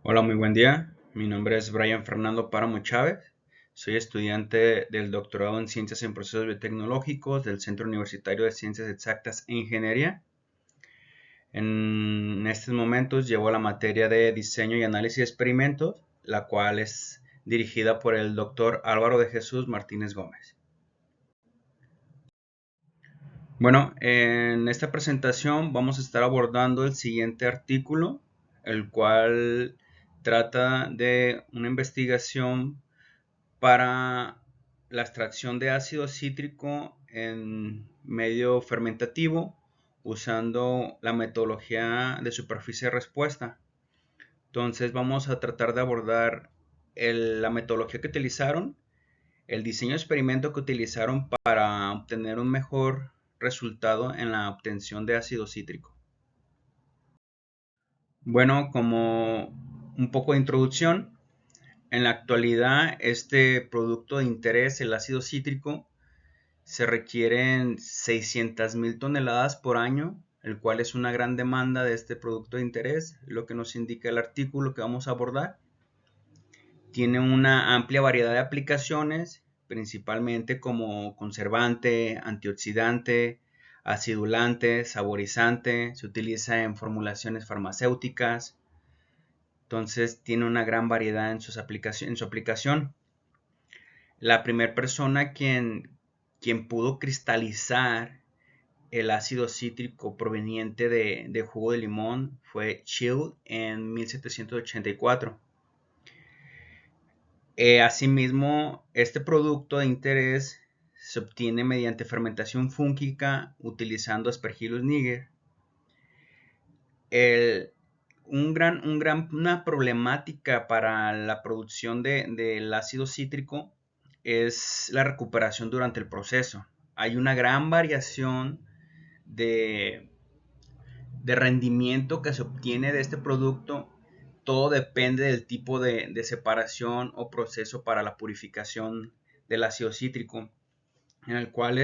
Hola, muy buen día. Mi nombre es Brian Fernando Páramo Chávez. Soy estudiante del doctorado en Ciencias en Procesos Biotecnológicos del Centro Universitario de Ciencias Exactas e Ingeniería. En estos momentos llevo la materia de Diseño y Análisis de Experimentos, la cual es dirigida por el doctor Álvaro de Jesús Martínez Gómez. Bueno, en esta presentación vamos a estar abordando el siguiente artículo, el cual trata de una investigación para la extracción de ácido cítrico en medio fermentativo usando la metodología de superficie de respuesta. Entonces vamos a tratar de abordar la metodología que utilizaron, el diseño de experimento que utilizaron para obtener un mejor resultado en la obtención de ácido cítrico. Bueno, como un poco de introducción, en la actualidad este producto de interés, el ácido cítrico, se requieren 600,000 toneladas por año, el cual es una gran demanda de este producto de interés, lo que nos indica el artículo que vamos a abordar. Tiene una amplia variedad de aplicaciones, principalmente como conservante, antioxidante, acidulante, saborizante. Se utiliza en formulaciones farmacéuticas. Entonces tiene una gran variedad en su aplicación. La primera persona quien pudo cristalizar el ácido cítrico proveniente de jugo de limón fue Schill en 1784. Asimismo, este producto de interés se obtiene mediante fermentación fúngica utilizando Aspergillus niger. Una problemática para la producción del ácido cítrico es la recuperación durante el proceso. Hay una gran variación de, de rendimiento que se obtiene de este producto. Todo depende del tipo de separación o proceso para la purificación del ácido cítrico, en el cual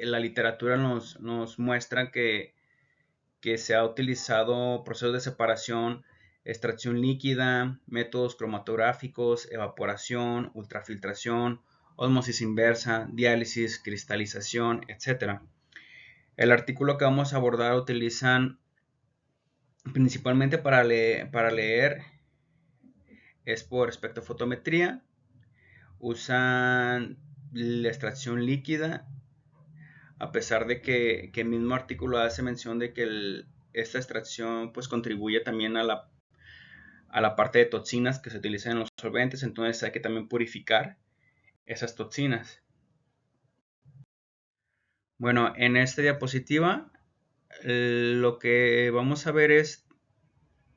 la literatura nos muestra que se ha utilizado procesos de separación, extracción líquida, métodos cromatográficos, evaporación, ultrafiltración, ósmosis inversa, diálisis, cristalización, etc. El artículo que vamos a abordar utilizan principalmente para leer es por espectrofotometría, usan la extracción líquida, a pesar de que el mismo artículo hace mención de que esta extracción pues contribuye también a la parte de toxinas que se utilizan en los solventes, entonces hay que también purificar esas toxinas. Bueno, en esta diapositiva lo que vamos a ver es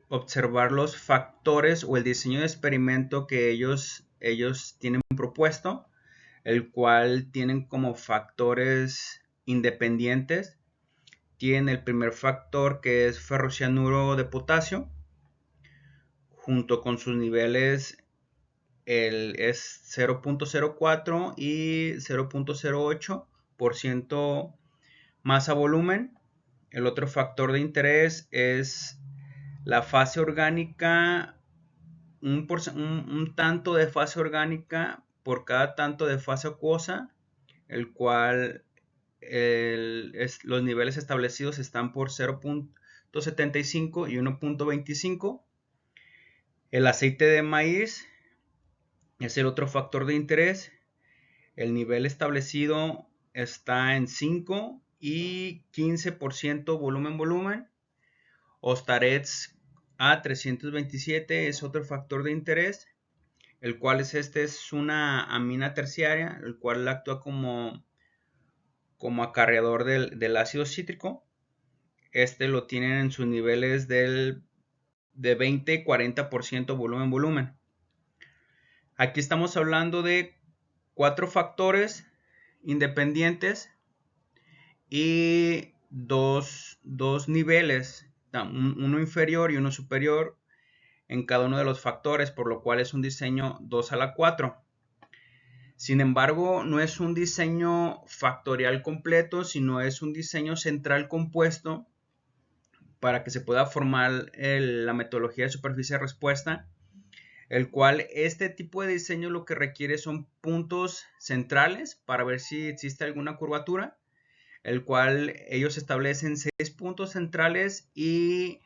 observar los factores o el diseño de experimento que ellos tienen propuesto, el cual tienen como factores independientes. Tienen el primer factor, que es ferrocianuro de potasio, junto con sus niveles es 0.04 y 0.08% masa volumen. El otro factor de interés es la fase orgánica, un tanto de fase orgánica por cada tanto de fase acuosa, el cual los niveles establecidos están por 0.75 y 1.25. El aceite de maíz es el otro factor de interés. El nivel establecido está en 5 y 15% volumen. Ostarets A327 es otro factor de interés, el cual es una amina terciaria, el cual actúa como acarreador del ácido cítrico. Este lo tienen en sus niveles de 20-40% volumen. Aquí estamos hablando de 4 factores independientes y dos niveles, uno inferior y uno superior en cada uno de los factores, por lo cual es un diseño 2 a la 4. Sin embargo, no es un diseño factorial completo, sino es un diseño central compuesto para que se pueda formar la metodología de superficie de respuesta, el cual este tipo de diseño lo que requiere son puntos centrales para ver si existe alguna curvatura, el cual ellos establecen 6 puntos centrales y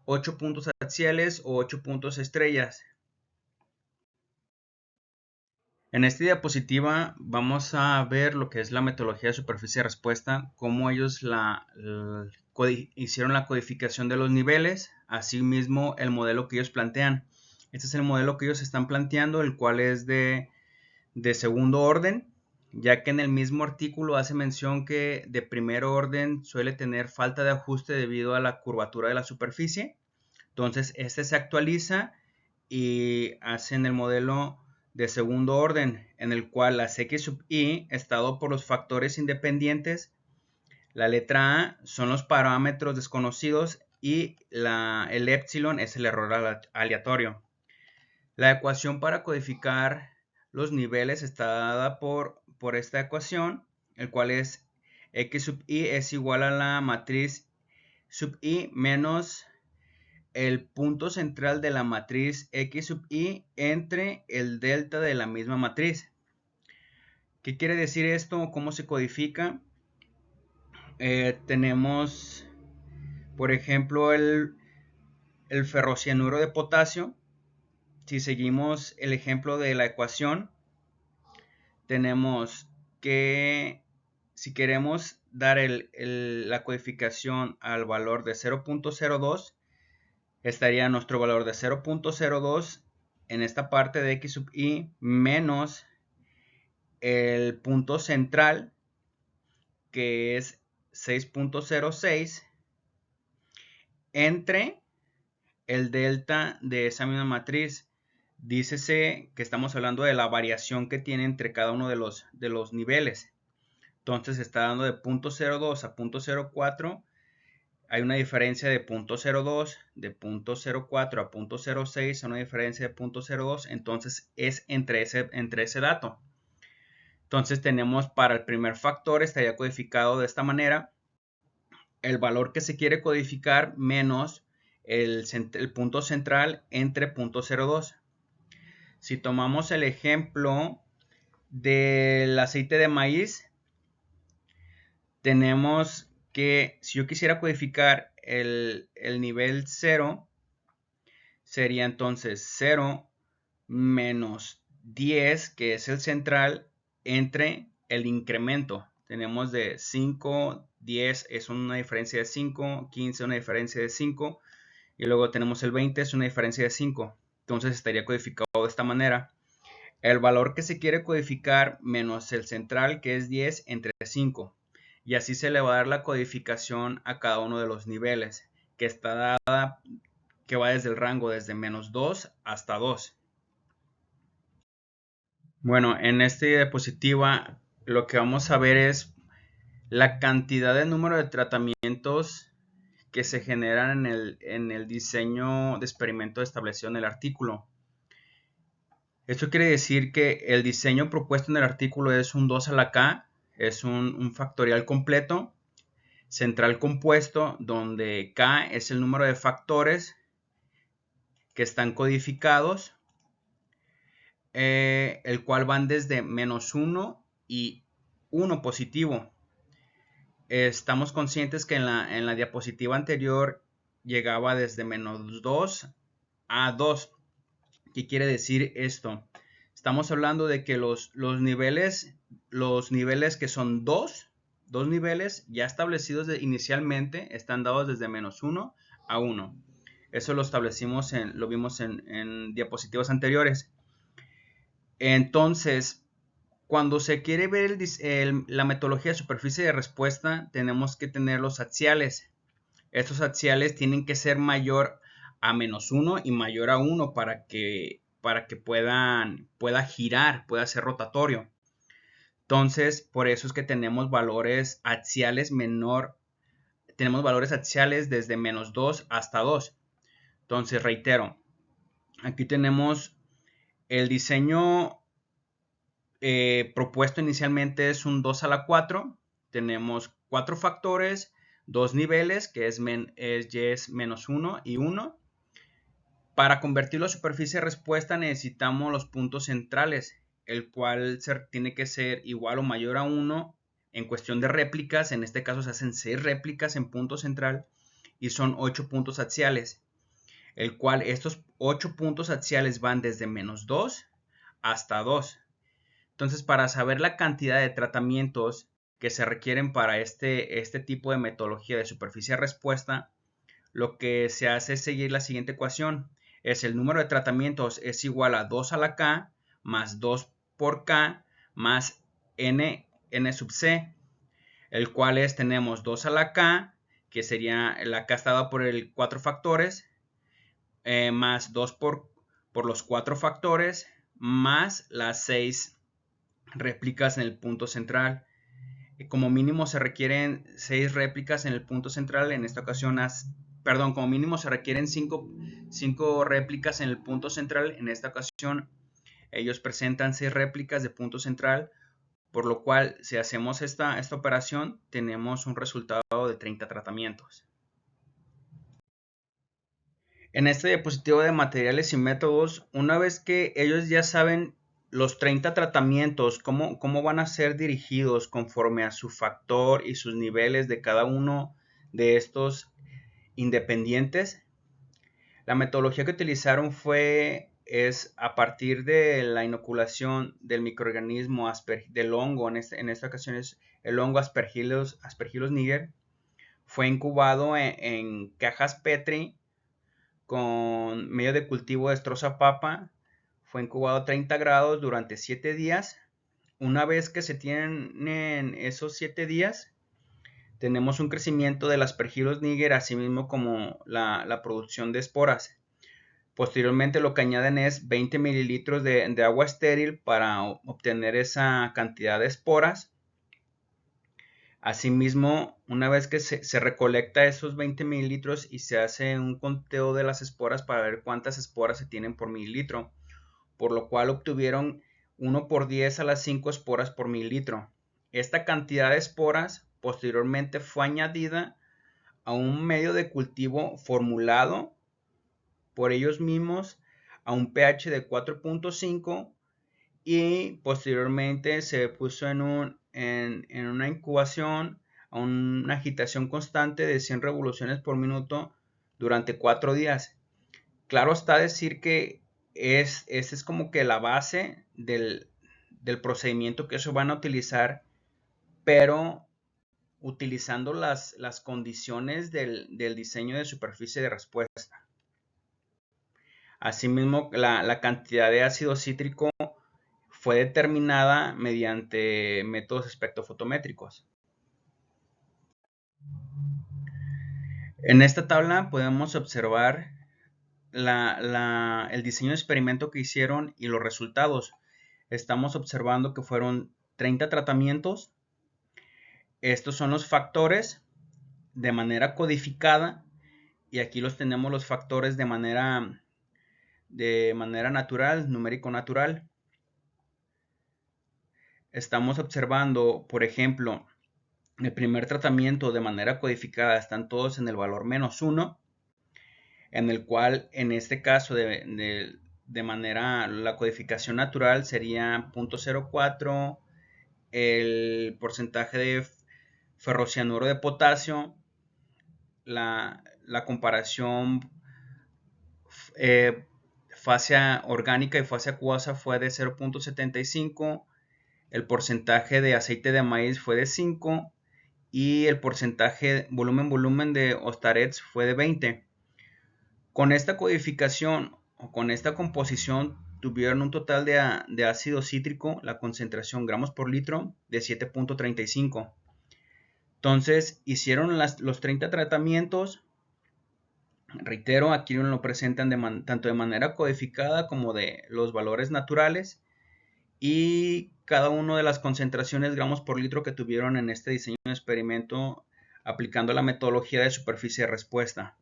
8 puntos axiales o 8 puntos estrellas. En esta diapositiva vamos a ver lo que es la metodología de superficie de respuesta, cómo ellos hicieron la codificación de los niveles, asimismo el modelo que ellos plantean. Este es el modelo que ellos están planteando, el cual es de segundo orden, ya que en el mismo artículo hace mención que de primer orden suele tener falta de ajuste debido a la curvatura de la superficie. Entonces este se actualiza y hacen el modelo de segundo orden, en el cual la x sub i está dado por los factores independientes. La letra A son los parámetros desconocidos y el epsilon es el error aleatorio. La ecuación para codificar los niveles está dada por esta ecuación, el cual es x sub i es igual a la matriz sub i menos el punto central de la matriz x sub i entre el delta de la misma matriz. ¿Qué quiere decir esto? ¿Cómo se codifica? Tenemos, por ejemplo, el ferrocianuro de potasio. Si seguimos el ejemplo de la ecuación, tenemos que si queremos dar la codificación al valor de 0.02, estaría nuestro valor de 0.02 en esta parte de x sub i menos el punto central, que es 6.06, entre el delta de esa misma matriz. Dícese que estamos hablando de la variación que tiene entre cada uno de los niveles. Entonces está dando de 0.02 a 0.04. Hay una diferencia de 0.02, de 0.04 a 0.06, una diferencia de 0.02, entonces es entre ese dato. Entonces tenemos para el primer factor, estaría codificado de esta manera, el valor que se quiere codificar menos el punto central entre 0.02. Si tomamos el ejemplo del aceite de maíz, tenemos que si yo quisiera codificar el nivel 0, sería entonces 0 menos 10, que es el central, entre el incremento. Tenemos de 5, 10 es una diferencia de 5, 15 una diferencia de 5, y luego tenemos el 20 es una diferencia de 5. Entonces estaría codificado de esta manera. El valor que se quiere codificar menos el central, que es 10, entre 5. Y así se le va a dar la codificación a cada uno de los niveles, que está dada, que va desde el rango desde menos 2 hasta 2. Bueno, en esta diapositiva lo que vamos a ver es la cantidad de número de tratamientos que se generan en el diseño de experimento establecido en el artículo. Esto quiere decir que el diseño propuesto en el artículo es un 2 a la k, es un factorial completo, central compuesto, donde k es el número de factores que están codificados, el cual van desde menos 1 y 1 positivo. Estamos conscientes que en la diapositiva anterior llegaba desde menos 2 a 2. ¿Qué quiere decir esto? Estamos hablando de que los niveles que son dos niveles ya establecidos inicialmente están dados desde menos 1 a 1. Eso lo vimos en diapositivas anteriores. Entonces, cuando se quiere ver la metodología de superficie de respuesta, tenemos que tener los axiales. Estos axiales tienen que ser mayor a menos 1 y mayor a 1 para que pueda girar, pueda ser rotatorio. Entonces, por eso es que tenemos valores axiales tenemos valores axiales desde menos 2 hasta 2. Entonces, reitero, aquí tenemos el diseño propuesto inicialmente es un 2 a la 4. Tenemos 4 factores, dos niveles, que es menos 1 y 1. Para convertirlo a superficie de respuesta necesitamos los puntos centrales, el cual tiene que ser igual o mayor a 1 en cuestión de réplicas. En este caso se hacen 6 réplicas en punto central y son 8 puntos axiales, el cual estos 8 puntos axiales van desde menos 2 hasta 2. Entonces, para saber la cantidad de tratamientos que se requieren para este tipo de metodología de superficie de respuesta, lo que se hace es seguir la siguiente ecuación. Es el número de tratamientos es igual a 2 a la k más 2 por k más n sub c, el cual tenemos 2 a la k, que sería la k está dada por el 4 factores, más 2 por los 4 factores, más las 6 réplicas en el punto central. Como mínimo se requieren 6 réplicas en el punto central. En esta ocasión, como mínimo se requieren 5 réplicas en el punto central. En esta ocasión, ellos presentan 6 réplicas de punto central, por lo cual, si hacemos esta operación, tenemos un resultado de 30 tratamientos. En este diapositivo de materiales y métodos, una vez que ellos ya saben los 30 tratamientos, cómo van a ser dirigidos conforme a su factor y sus niveles de cada uno de estos independientes, la metodología que utilizaron es a partir de la inoculación del microorganismo del hongo. En esta ocasión es el hongo Aspergillus niger. Fue incubado en cajas Petri con medio de cultivo de estroza papa. Fue incubado a 30 grados durante 7 días. Una vez que se tienen esos 7 días, tenemos un crecimiento del Aspergillus niger, así mismo como la producción de esporas. Posteriormente lo que añaden es 20 mililitros de agua estéril para obtener esa cantidad de esporas. Asimismo, una vez que se recolecta esos 20 mililitros y se hace un conteo de las esporas para ver cuántas esporas se tienen por mililitro, por lo cual obtuvieron 1 por 10 a las 5 esporas por mililitro. Esta cantidad de esporas posteriormente fue añadida a un medio de cultivo formulado por ellos mismos a un pH de 4.5 y posteriormente se puso en una incubación a una agitación constante de 100 revoluciones por minuto durante 4 días. Claro está decir que esa es como que la base del procedimiento que ellos van a utilizar, pero utilizando las condiciones del diseño de superficie de respuesta. Asimismo, la cantidad de ácido cítrico fue determinada mediante métodos espectrofotométricos. En esta tabla podemos observar el diseño de experimento que hicieron y los resultados. Estamos observando que fueron 30 tratamientos. Estos son los factores de manera codificada y aquí los tenemos los factores de manera natural, numérico natural. Estamos observando, por ejemplo, el primer tratamiento de manera codificada están todos en el valor menos 1, en el cual en este caso de manera la codificación natural sería 0.04, el porcentaje de ferrocianuro de potasio, la comparación fase orgánica y fase acuosa fue de 0.75, el porcentaje de aceite de maíz fue de 5 y el porcentaje volumen de Ostarets fue de 20. Con esta codificación o con esta composición tuvieron un total de ácido cítrico, la concentración gramos por litro, de 7.35. Entonces hicieron los 30 tratamientos. Reitero, aquí lo presentan tanto de manera codificada como de los valores naturales y cada una de las concentraciones gramos por litro que tuvieron en este diseño de experimento aplicando la metodología de superficie de respuesta.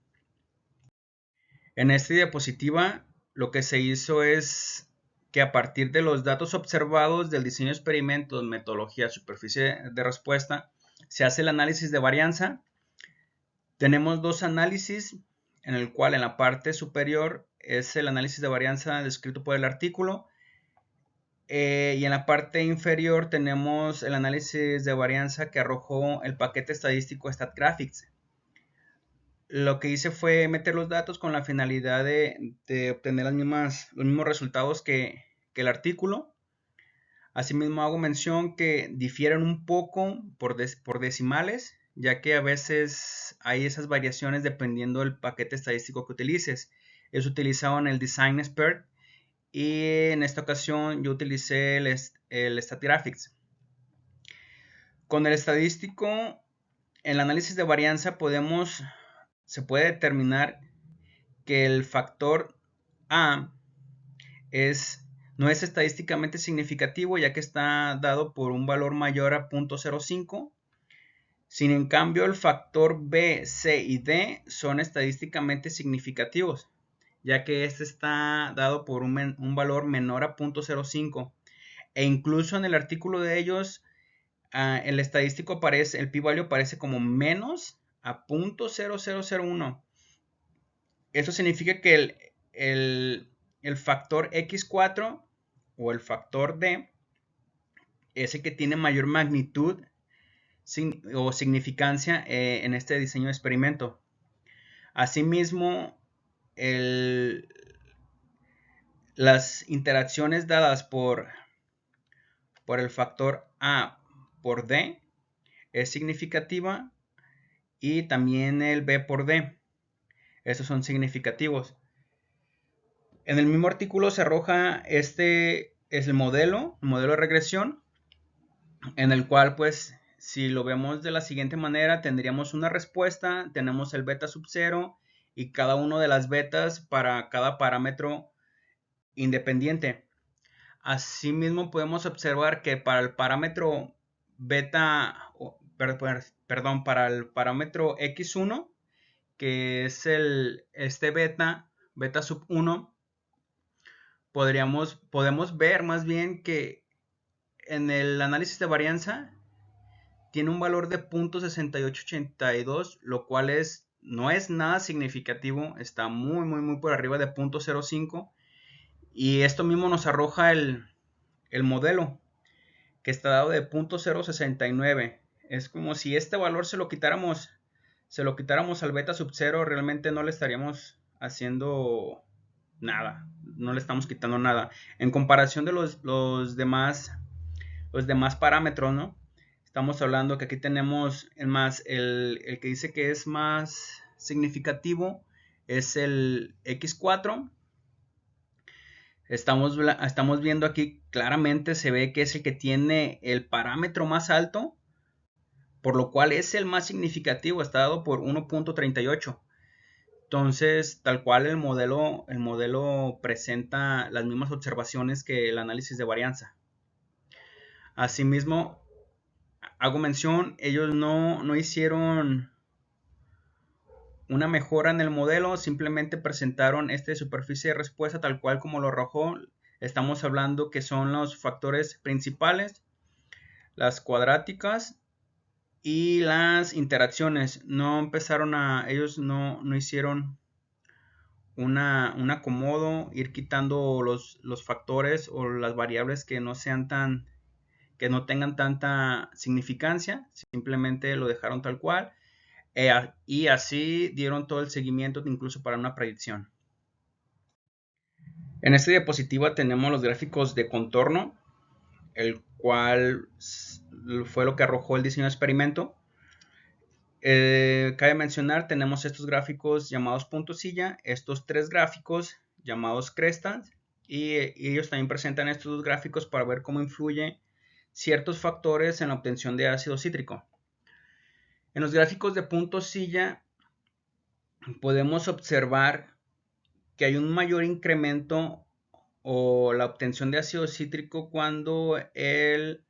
En esta diapositiva lo que se hizo es que a partir de los datos observados del diseño de experimentos, metodología, superficie de respuesta, se hace el análisis de varianza. Tenemos dos análisis, en el cual en la parte superior es el análisis de varianza descrito por el artículo, y en la parte inferior tenemos el análisis de varianza que arrojó el paquete estadístico StatGraphics. Lo que hice fue meter los datos con la finalidad de obtener los mismos resultados que el artículo. Asimismo hago mención que difieren un poco por decimales, ya que a veces hay esas variaciones dependiendo del paquete estadístico que utilices. Es utilizado en el DesignXpert y en esta ocasión yo utilicé el StatGraphics. Con el estadístico, en el análisis de varianza se puede determinar que el factor A no es estadísticamente significativo, ya que está dado por un valor mayor a 0.05. Sin en cambio, el factor B, C y D son estadísticamente significativos, ya que este está dado por un valor menor a 0.05. E incluso en el artículo de ellos, el estadístico aparece, el p-value aparece como menos a 0.0001. Eso significa que el factor X4 o el factor D es el que tiene mayor magnitud o significancia en este diseño de experimento. Asimismo, las interacciones dadas por el factor A por D es significativa, y también el B por D. Esos son significativos. En el mismo artículo se arroja este es el modelo de regresión, en el cual, pues, si lo vemos de la siguiente manera, tendríamos una respuesta, tenemos el beta sub 0 y cada uno de las betas para cada parámetro independiente. Asimismo, podemos observar que para el parámetro beta, para el parámetro x1, que es este beta sub 1, podemos ver más bien que en el análisis de varianza tiene un valor de 0.6882, lo cual no es nada significativo, está muy por arriba de 0.05, y esto mismo nos arroja el modelo, que está dado de 0.069. Es como si este valor se lo quitáramos al beta sub 0, realmente no le estaríamos haciendo nada, no le estamos quitando nada en comparación de los demás parámetros, ¿no? Estamos hablando que aquí tenemos el que dice que es más significativo es el X4. Estamos viendo aquí claramente, se ve que es el que tiene el parámetro más alto, por lo cual es el más significativo, está dado por 1.38. Entonces, tal cual el modelo presenta las mismas observaciones que el análisis de varianza. Asimismo, hago mención, ellos no hicieron una mejora en el modelo, simplemente presentaron esta superficie de respuesta tal cual como lo arrojó. Estamos hablando que son los factores principales, las cuadráticas y las interacciones. Ellos no hicieron un acomodo, ir quitando los factores o las variables que no tengan tanta significancia, simplemente lo dejaron tal cual, y así dieron todo el seguimiento incluso para una predicción. En esta diapositiva tenemos los gráficos de contorno, el cual fue lo que arrojó el diseño de experimento. Cabe mencionar, tenemos estos gráficos llamados puntosilla, estos tres gráficos llamados crestas, y ellos también presentan estos dos gráficos para ver cómo influye ciertos factores en la obtención de ácido cítrico. En los gráficos de puntosilla podemos observar que hay un mayor incremento o la obtención de ácido cítrico cuando el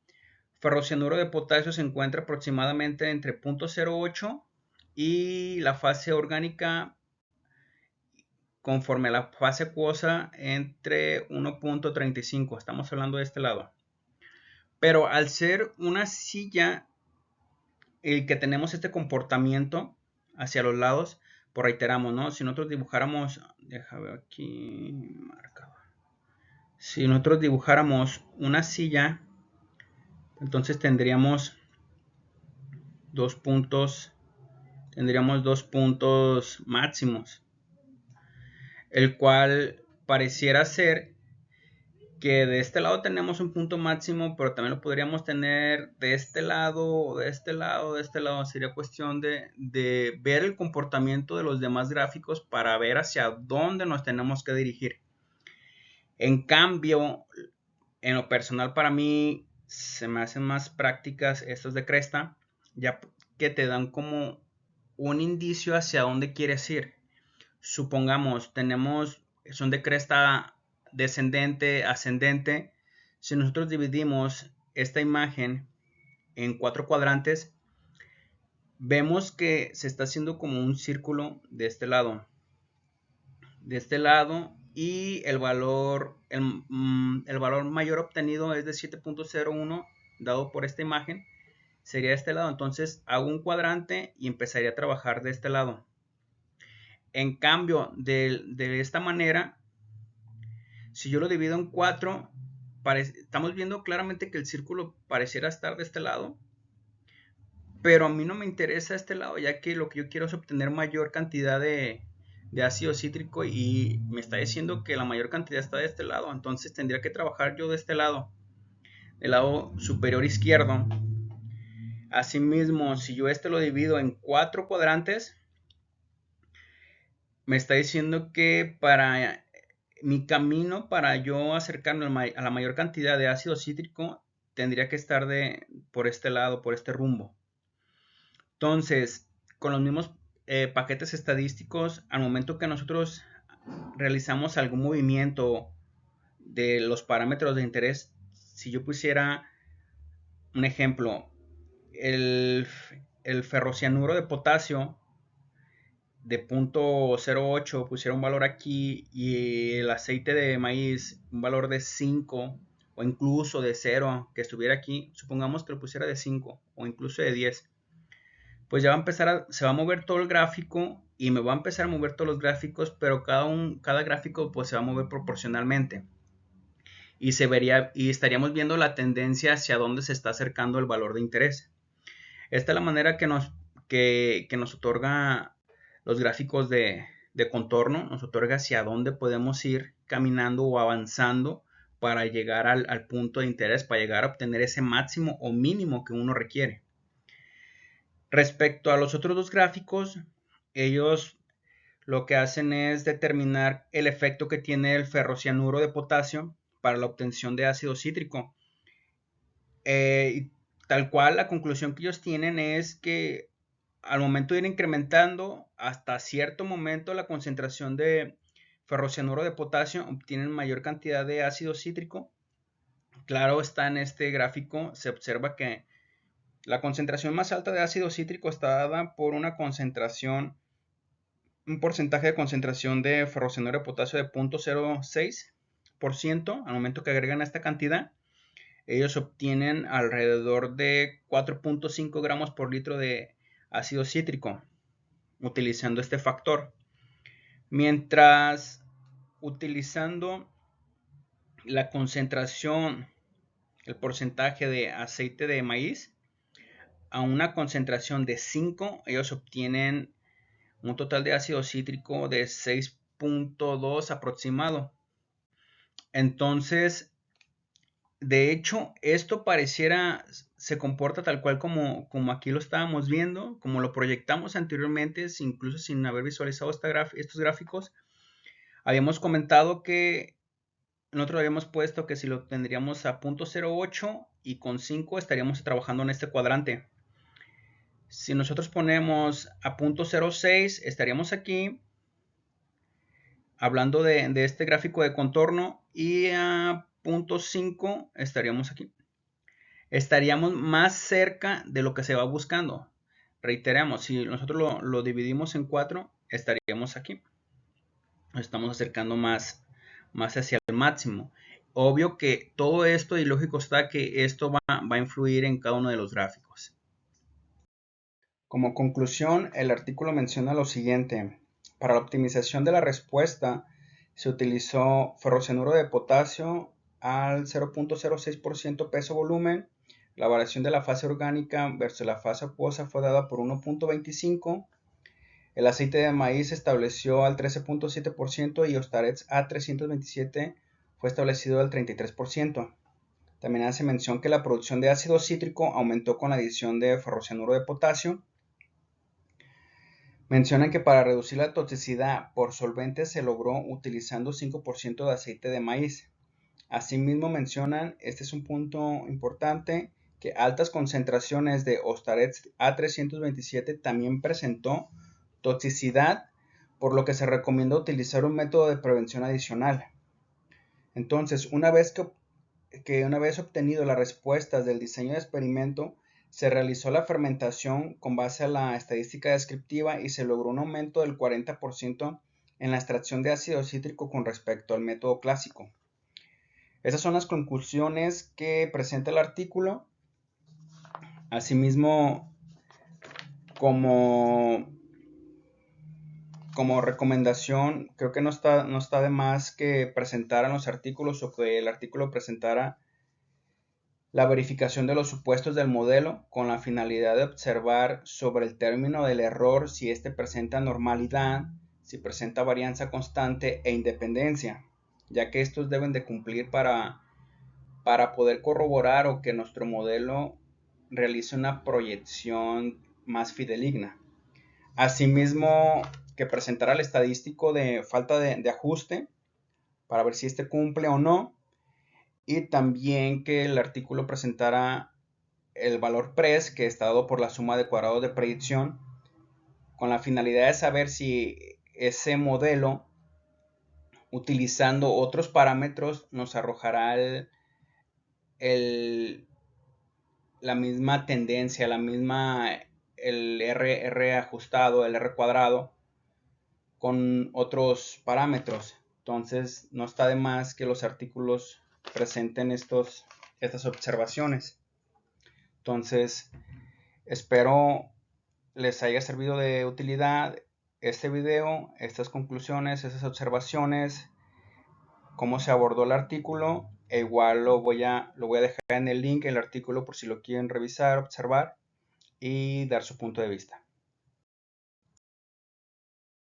ferrocianuro de potasio se encuentra aproximadamente entre 0.08 y la fase orgánica, conforme a la fase acuosa, entre 1.35. Estamos hablando de este lado. Pero al ser una silla el que tenemos este comportamiento, hacia los lados, por reiteramos, ¿no? Si nosotros dibujáramos, déjame ver aquí, marcador. Si nosotros dibujáramos una silla, entonces tendríamos dos puntos máximos, el cual pareciera ser que de este lado tenemos un punto máximo, pero también lo podríamos tener de este lado, o de este lado, de este lado. Sería cuestión de ver el comportamiento de los demás gráficos para ver hacia dónde nos tenemos que dirigir. En cambio, en lo personal para mí se me hacen más prácticas estos de cresta, ya que te dan como un indicio hacia dónde quieres ir. Supongamos, son de cresta descendente, ascendente. Si nosotros dividimos esta imagen en 4 cuadrantes, vemos que se está haciendo como un círculo de este lado. Y el valor mayor obtenido es de 7.01 dado por esta imagen. Sería de este lado. Entonces hago un cuadrante y empezaría a trabajar de este lado. En cambio, de esta manera, si yo lo divido en 4, estamos viendo claramente que el círculo pareciera estar de este lado, pero a mí no me interesa este lado, ya que lo que yo quiero es obtener mayor cantidad de ácido cítrico, y me está diciendo que la mayor cantidad está de este lado. Entonces tendría que trabajar yo de este lado, del lado superior izquierdo. Asimismo, si yo lo divido en 4 cuadrantes, me está diciendo que para mi camino, para yo acercarme a la mayor cantidad de ácido cítrico, tendría que estar por este lado, por este rumbo. Entonces, con los mismos paquetes estadísticos, al momento que nosotros realizamos algún movimiento de los parámetros de interés, si yo pusiera un ejemplo, el ferrocianuro de potasio de 0.08, pusiera un valor aquí, y el aceite de maíz un valor de 5, o incluso de 0, que estuviera aquí, supongamos que lo pusiera de 5 o incluso de 10, pues ya va a empezar se va a mover todo el gráfico, y me va a empezar a mover todos los gráficos, pero cada gráfico pues se va a mover proporcionalmente, y estaríamos viendo la tendencia hacia dónde se está acercando el valor de interés. Esta es la manera que nos otorga los gráficos de contorno, nos otorga hacia dónde podemos ir caminando o avanzando para llegar al punto de interés, para llegar a obtener ese máximo o mínimo que uno requiere. Respecto a los otros dos gráficos, ellos lo que hacen es determinar el efecto que tiene el ferrocianuro de potasio para la obtención de ácido cítrico. Tal cual, la conclusión que ellos tienen es que al momento de ir incrementando hasta cierto momento la concentración de ferrocianuro de potasio, obtienen mayor cantidad de ácido cítrico. Claro está, en este gráfico se observa que la concentración más alta de ácido cítrico está dada por un porcentaje de concentración de ferrocianuro de potasio de 0.06%. Al momento que agregan esta cantidad, ellos obtienen alrededor de 4.5 gramos por litro de ácido cítrico utilizando este factor. Mientras utilizando la concentración, el porcentaje de aceite de maíz a una concentración de 5, ellos obtienen un total de ácido cítrico de 6.2 aproximado. Entonces, de hecho, esto se comporta tal cual como aquí lo estábamos viendo, como lo proyectamos anteriormente, incluso sin haber visualizado estos gráficos. Habíamos comentado que nosotros habíamos puesto que si lo tendríamos a 0.08 y con 5 estaríamos trabajando en este cuadrante. Si nosotros ponemos a 0.06, estaríamos aquí hablando de este gráfico de contorno, y a 0.5 estaríamos aquí. Estaríamos más cerca de lo que se va buscando. Reiteramos, si nosotros lo dividimos en 4, estaríamos aquí. Nos estamos acercando más hacia el máximo. Obvio que todo esto, y lógico está que esto va a influir en cada uno de los gráficos. Como conclusión, el artículo menciona lo siguiente. Para la optimización de la respuesta se utilizó ferrocianuro de potasio al 0.06% peso-volumen. La variación de la fase orgánica versus la fase acuosa fue dada por 1.25. El aceite de maíz se estableció al 13.7% y Ostarets A327 fue establecido al 33%. También hace mención que la producción de ácido cítrico aumentó con la adición de ferrocianuro de potasio. Mencionan que para reducir la toxicidad por solventes se logró utilizando 5% de aceite de maíz. Asimismo mencionan, este es un punto importante, que altas concentraciones de Ostarets A327 también presentó toxicidad, por lo que se recomienda utilizar un método de prevención adicional. Entonces, una vez obtenido las respuestas del diseño de experimento, se realizó la fermentación con base a la estadística descriptiva y se logró un aumento del 40% en la extracción de ácido cítrico con respecto al método clásico. Esas son las conclusiones que presenta el artículo. Asimismo, como recomendación, creo que no está de más que presentaran los artículos o que el artículo presentara la verificación de los supuestos del modelo con la finalidad de observar sobre el término del error si éste presenta normalidad, si presenta varianza constante e independencia, ya que estos deben de cumplir para poder corroborar o que nuestro modelo realice una proyección más fidedigna. Asimismo, que presentara el estadístico de falta de ajuste para ver si este cumple o no, y también que el artículo presentara el valor PRES, que está dado por la suma de cuadrados de predicción, con la finalidad de saber si ese modelo, utilizando otros parámetros, nos arrojará la misma tendencia, el R ajustado, el R cuadrado, con otros parámetros. Entonces, no está de más que los artículos presenten estas observaciones. Entonces, espero les haya servido de utilidad este video, estas conclusiones, esas observaciones, cómo se abordó el artículo. E igual lo voy a dejar en el link, el artículo, por si lo quieren revisar, observar y dar su punto de vista.